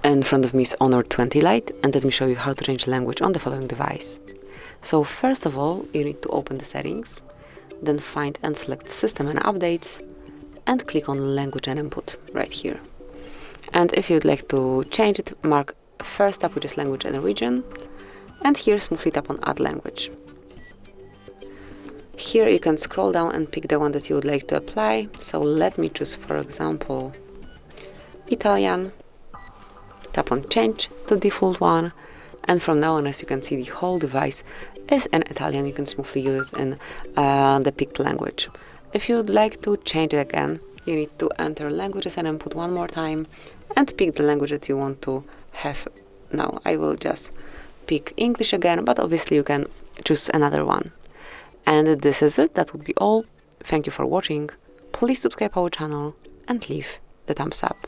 In front of me is Honor 20 Lite, and let me show you how to change language on the following device. So first of all, you need to open the settings, then find and select System and Updates, and click on Language and Input right here. And if you'd like to change it, mark first tab, which is Language and Region, and here smoothly tap on Add Language. Here you can scroll down and pick the one that you would like to apply. So let me choose, for example, Italian. Tap on Change to default one, and from now on, as you can see, the whole device is in Italian. You can smoothly use it in the picked language. If you'd like to change it again, you need to enter languages and input one more time and pick the language that you want to have. Now I will just pick English again, but obviously you can choose another one. And this is it. That would be all. Thank you for watching. Please subscribe our channel and leave the thumbs up.